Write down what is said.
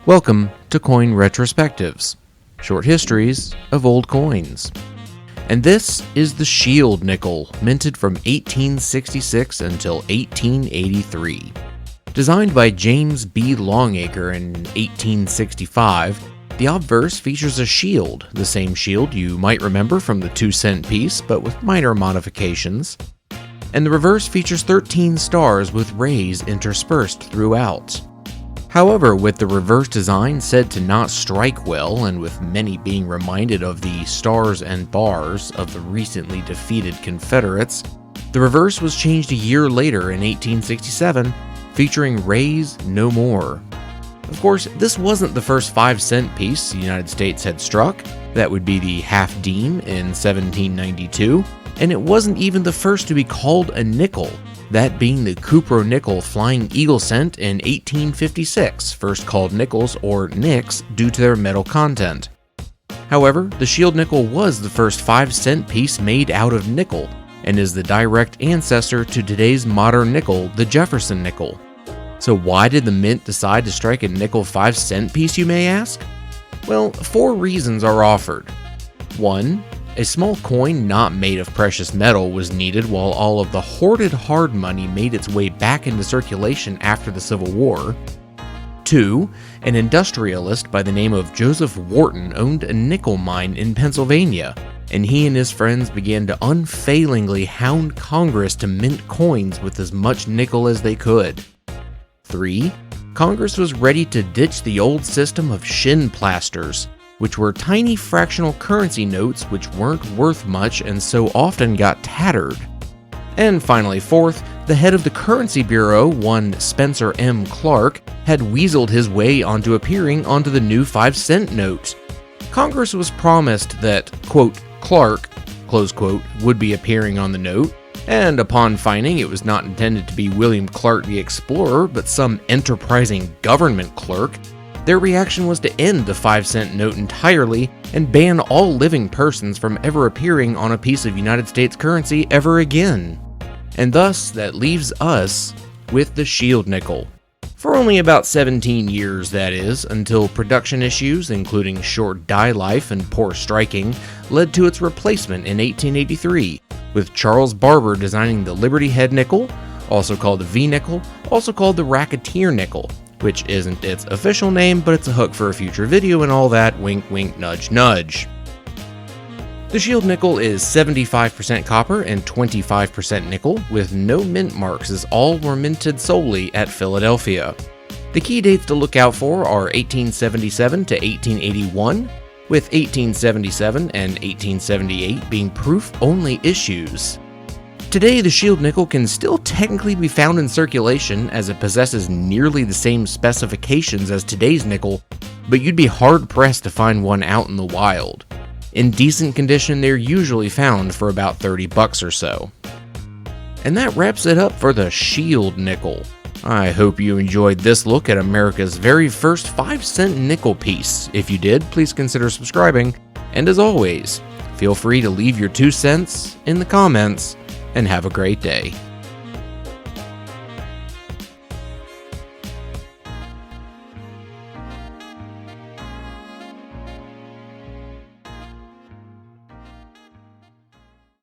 Welcome to Coin Retrospectives, short histories of old coins. And this is the Shield nickel, minted from 1866 until 1883. Designed by James B. Longacre in 1865, the obverse features a shield, the same shield you might remember from the 2-cent piece, but with minor modifications. And the reverse features 13 stars with rays interspersed throughout. However, with the reverse design said to not strike well, and with many being reminded of the stars and bars of the recently defeated Confederates, the reverse was changed a year later in 1867, featuring rays no more. Of course, this wasn't the first 5-cent piece the United States had struck. That would be the half diem in 1792, and it wasn't even the first to be called a nickel, that being the cupro-nickel Flying Eagle cent in 1856, first called nickels or nicks due to their metal content. However, the Shield nickel was the first 5-cent piece made out of nickel, and is the direct ancestor to today's modern nickel, the Jefferson nickel. So why did the mint decide to strike a nickel 5-cent piece, you may ask? Well, 4 reasons are offered. 1. A small coin not made of precious metal was needed while all of the hoarded hard money made its way back into circulation after the Civil War. 2. An industrialist by the name of Joseph Wharton owned a nickel mine in Pennsylvania, and he and his friends began to unfailingly hound Congress to mint coins with as much nickel as they could. 3. Congress was ready to ditch the old system of shin plasters, which were tiny fractional currency notes which weren't worth much and so often got tattered. And finally, 4th, the head of the Currency Bureau, one Spencer M. Clark, had weaseled his way onto appearing onto the new 5-cent note. Congress was promised that, quote, Clark, close quote, would be appearing on the note, and upon finding it was not intended to be William Clark the Explorer, but some enterprising government clerk, their reaction was to end the 5-cent note entirely and ban all living persons from ever appearing on a piece of United States currency ever again. And thus, that leaves us with the Shield nickel. For only about 17 years, that is, until production issues, including short die life and poor striking, led to its replacement in 1883, with Charles Barber designing the Liberty Head nickel, also called the V-nickel, also called the Racketeer nickel, which isn't its official name, but it's a hook for a future video and all that, wink wink nudge nudge. The Shield nickel is 75% copper and 25% nickel, with no mint marks as all were minted solely at Philadelphia. The key dates to look out for are 1877 to 1881, with 1877 and 1878 being proof-only issues. Today, the Shield nickel can still technically be found in circulation as it possesses nearly the same specifications as today's nickel, but you'd be hard-pressed to find one out in the wild. In decent condition, they're usually found for about $30 or so. And that wraps it up for the Shield nickel. I hope you enjoyed this look at America's very first 5-cent nickel piece. If you did, please consider subscribing, and as always, feel free to leave your 2 cents in the comments, and have a great day.